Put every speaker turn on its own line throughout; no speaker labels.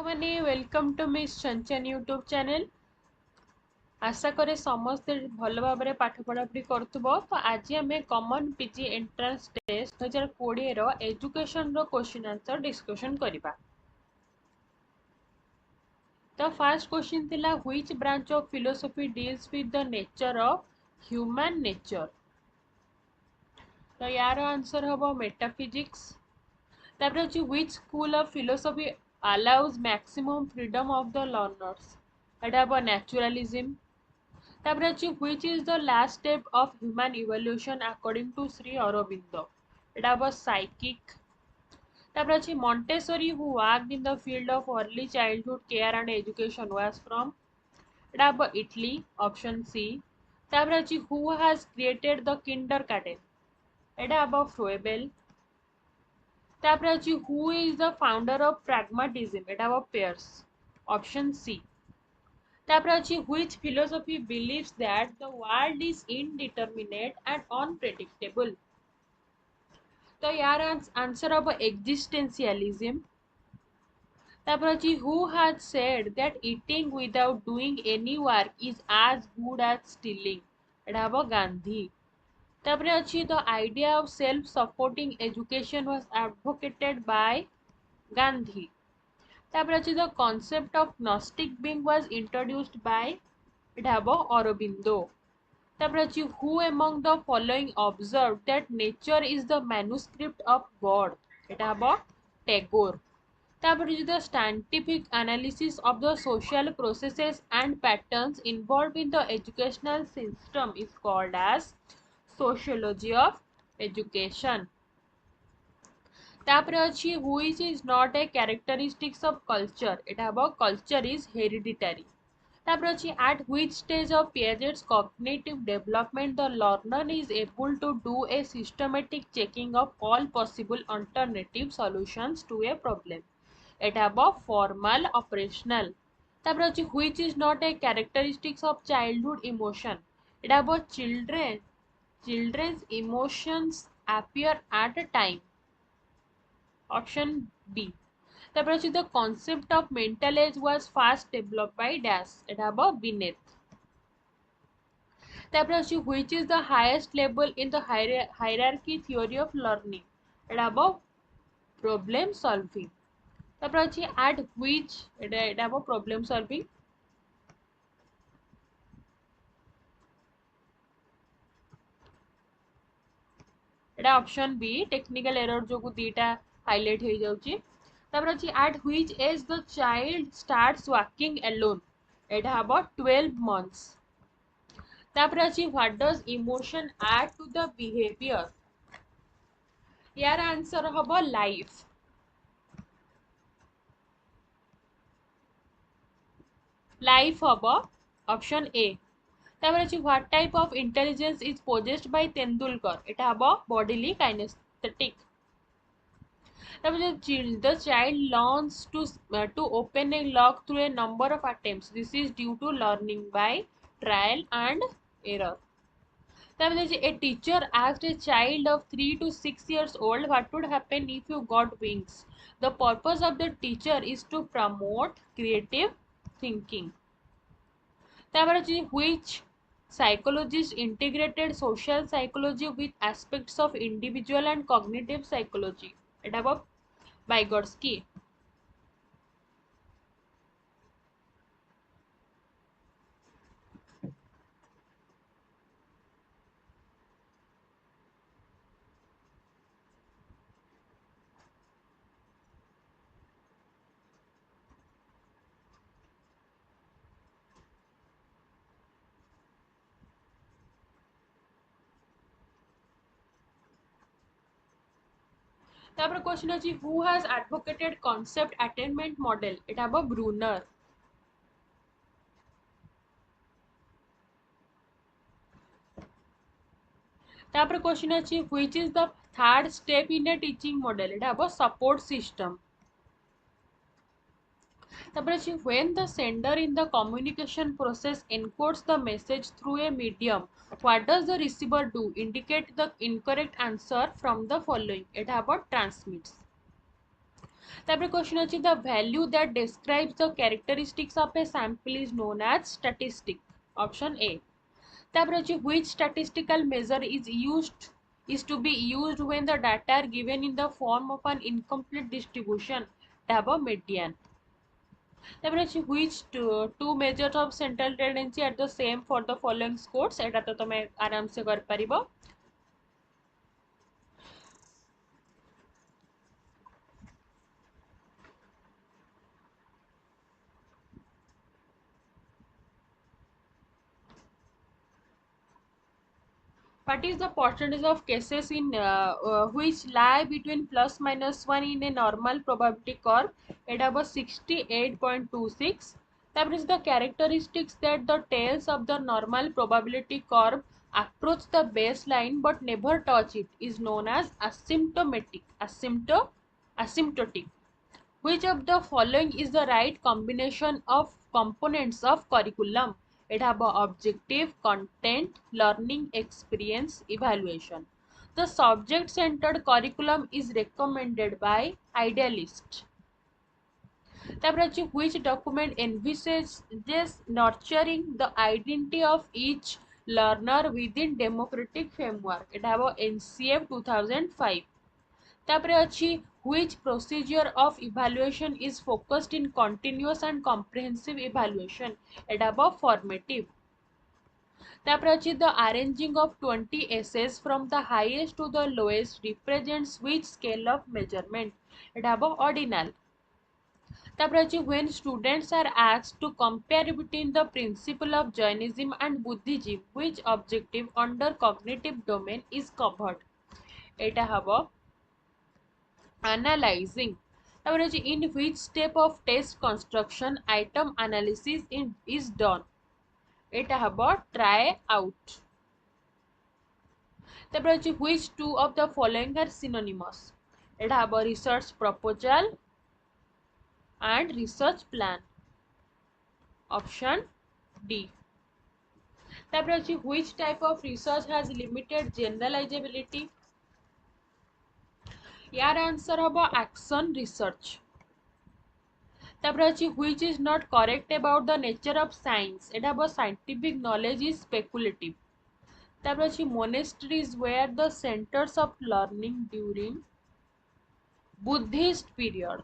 ମାନେ welcome to miss Chanchan YouTube channel. आशा करे समस्ते भल भाव में पाठ पढ़ापढ़ी करुव। तो आज आम कॉमन पीजी एंट्रांस टेस्ट 2020 रो एजुकेशन रो क्वेश्चन आंसर डिस्कशन करबा। तो फर्स्ट क्वेश्चन थिला which branch of philosophy deals with the nature of human nature. तो यार आंसर हबो मेटाफिजिक्स। तापर अछि which school of philosophy allows maximum freedom of the learners। एटा हबो naturalism। तापर अछि which is the last step of human evolution according to Sri Aurobindo। एटा हबो psychic। तापर अछि Montessori who worked in the field of early childhood care and education was from। एटा हबो Italy, option C। तापर अछि who has created the kindergarten। एटा हबो Froebel। तापर अछि who is the founder of pragmatism। एटा हबो Peirce, option C। तापर अछि which philosophy believes that the world is indeterminate and unpredictable। तो यार आंसर हबो existentialism। तापर अछि who has said that eating without doing any work is as good as stealing। एटा हबो गांधी। तापर अछि the idea of self supporting education was advocated by Gandhi। तापर अछि the concept of gnostic being was introduced by एटा हबो Aurobindo। तापर अछि who among the following observed that nature is the manuscript of God। एटा हबो Tagore। तापर अछि the scientific analysis of the social processes and patterns involved in the educational system is called as sociology of education। तापर अछि which is not a characteristics of culture। एटा हबो culture is hereditary। तापर अछि at which stage of Piaget's cognitive development the learner is able to do a systematic checking of all possible alternative solutions to a problem। एटा हबो formal operational। तापर अछि which is not a characteristics of childhood emotion। एटा हबो children's emotions appear at a time, option B। तापर अछि the concept of mental age was first developed by dash। एटा हबो Binet। तापर अछि which is the highest level in the hierarchy theory of learning। एटा हबो problem solving। तापर अछि at which एटा हबो problem solving। एटा option B technical error जो दीटा highlight हो जाउची। तापर अछि at which age the child starts walking alone। एटा हबो 12 months। तापर अछि what does emotion add to the behavior। यार आंसर हबो life। लाइफ हबो ऑप्शन ए। तापर अछि what type of intelligence is possessed by Tendulkar. एटा हबो bodily kinesthetic। The child learns to open a lock through a number of attempts। This is due to learning by trial and error। A teacher asked a child of 3 to 6 years old what would happen if you got wings। The purpose of the teacher is to promote creative thinking। Which psychologist integrated social psychology with aspects of individual and cognitive psychology। एटा हबो Vygotsky। तापर question अछि who has advocated concept attainment model। एटा हबो Brunner. तापर question अछि which is the third step in a teaching model। एटा हबो support system। तापर अछि when the sender in the communication process encodes the message through a medium what does the receiver do। Indicate the incorrect answer from the following। एटा हबो transmits। तापर question अछि the value that describes the characteristics of a sample is known as statistic option A तापर अछि which statistical measure is to be used when the data are given in the form of an incomplete distribution tab median तापर अछि which two measures of central tendency are the same for the following scores एटा तो तमे आराम से कर परिबो what is the percentage of cases in which lie between plus minus 1 in a normal probability curve? It was 68.26. That is the characteristics that the tails of the normal probability curve approach the baseline but never touch it is known as asymptotic. Which of the following is the right combination of components of curriculum? It have a objective, content, learning, experience, evaluation. The subject-centered curriculum is recommended by idealists. Which document envisages nurturing the identity of each learner within democratic framework? It have a NCF 2005. तापरे अछि which procedure of evaluation is focused in continuous and comprehensive evaluation एटा ब formative तापरे अछि the arranging of 20 essays from the highest to the lowest represents which scale of measurement एटा ब ordinal तापरे अछि when students are asked to compare between the principle of Jainism and Buddhism which objective under cognitive domain is covered एटा हबो analyzing in which step of test construction item analysis is done এটা হবো try out which two of the following are synonymous এটা হবো research proposal and research plan option D which type of research has limited generalizability यार answer हबो action research which is not correct about the nature of science it about scientific knowledge is speculative monasteries were the centers of learning during Buddhist period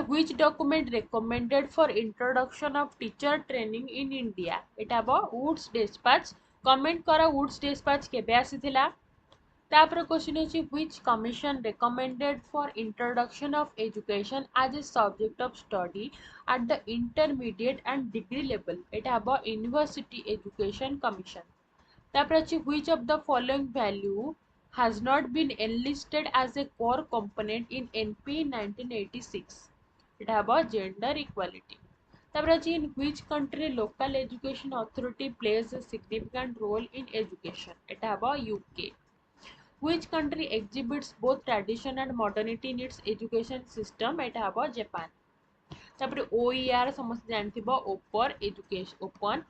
which document recommended for introduction of teacher training in India it about Woods Dispatch comment kara Woods Dispatch kebe asithila तापर question अछि which commission recommended for introduction of education as a subject of study at the intermediate and degree level एटा हबो university education commission तापर अछि which of the following value has not been enlisted as a core component in NP 1986 एटा हबो gender equality तापर अछि in which country local education authority plays a significant role in education एटा हबो UK which country exhibits both tradition and modernity in its education system एटा हबो Japan तापर OER समस्त जानथिबो open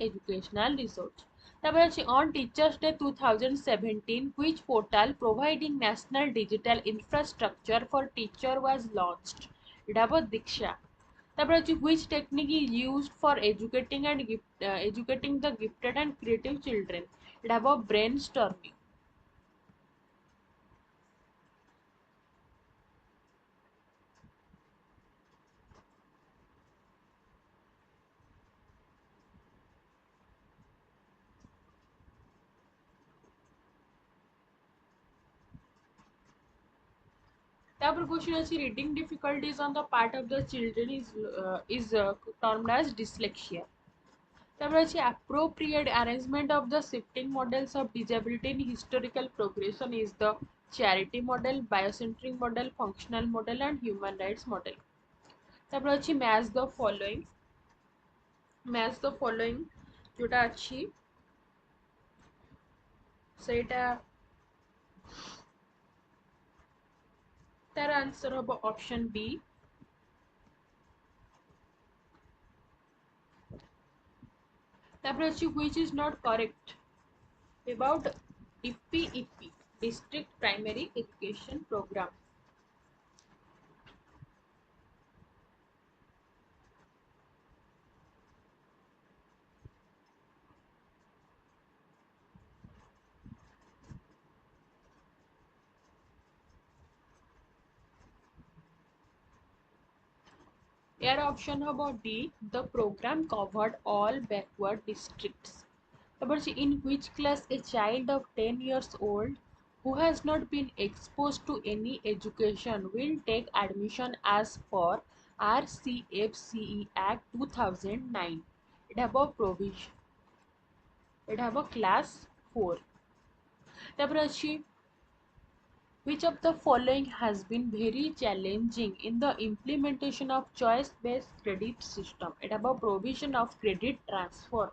educational resource तापर अछि on teachers day 2017 which portal providing national digital infrastructure for teacher was launched एटा हबो दीक्षा तापर अछि which technique is used for educating the gifted and creative children एटा हबो brainstorming तापर क्वेश्चन अछि reading difficulties on the part of the children is termed as dyslexia तापर अछि appropriate arrangement of the shifting models of disability in historical progression is the charity model biocentric model functional model and human rights model तापर अछि match the following जोटा अछि सेटा तार answer हबो option B तापर अछि which is not correct about DPEP district primary education program यार ऑप्शन हम D, the program covered all backward districts. In which class a child of 10 years old who has not been exposed to any education will take admission as per RCFCE Act 2009. It have a provision. It have a class 4. Which of the following has been very challenging in the implementation of choice-based credit system? It about provision of credit transfer.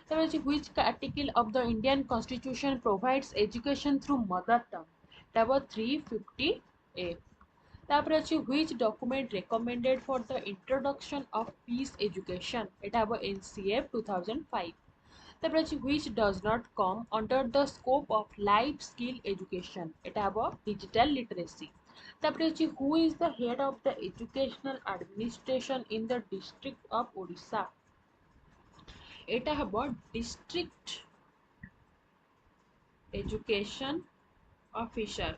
Which article of the Indian Constitution provides education through mother tongue? It about 350A. Which document recommended for the introduction of peace education? It about NCF 2005. Which does not come under the scope of life skill education? It have a digital literacy. Who is the head of the educational administration in the district of Odisha? It have a district education officer.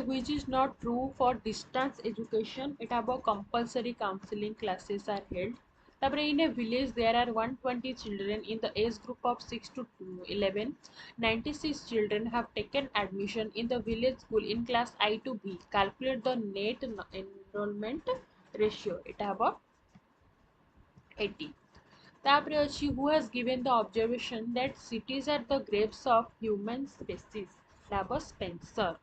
Which is not true for distance education? It have a compulsory counseling classes are held. In a village there are 120 children in the age group of 6 to 11. 96 children have taken admission in the village school in class I to B. Calculate the net enrollment ratio. It have a 80. Who has given the observation that cities are the graves of human species? Spencer.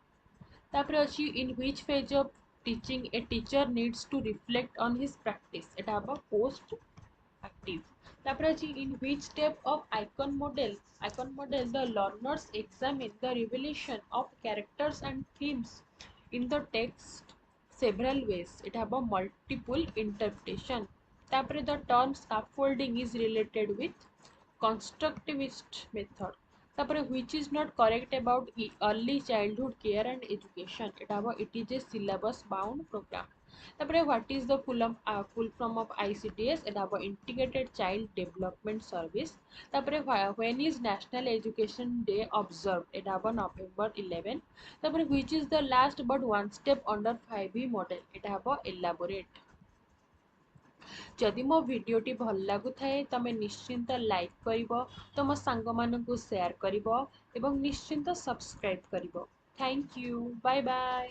In which phase of teaching a teacher needs to reflect on his practice? এটা হবে post active. In which step of icon model the learners examine the revelation of characters and themes in the text several ways. It have a multiple interpretation. The term scaffolding is related with constructivist method. Which is not correct about early childhood care and education? It is a syllabus bound program. What is the full form of ICDS? It have integrated child development service. When is National Education Day observed? It have November 11. Which is the last but one step under 5B model? It have elaborate. जदि मो भिडियोटी भल लागुथाए तमे निश्चिंत like करिवो, तम सांग मानकु share करिवो एवं निश्चिंत सब्सक्राइब करिवो। Thank you, bye bye.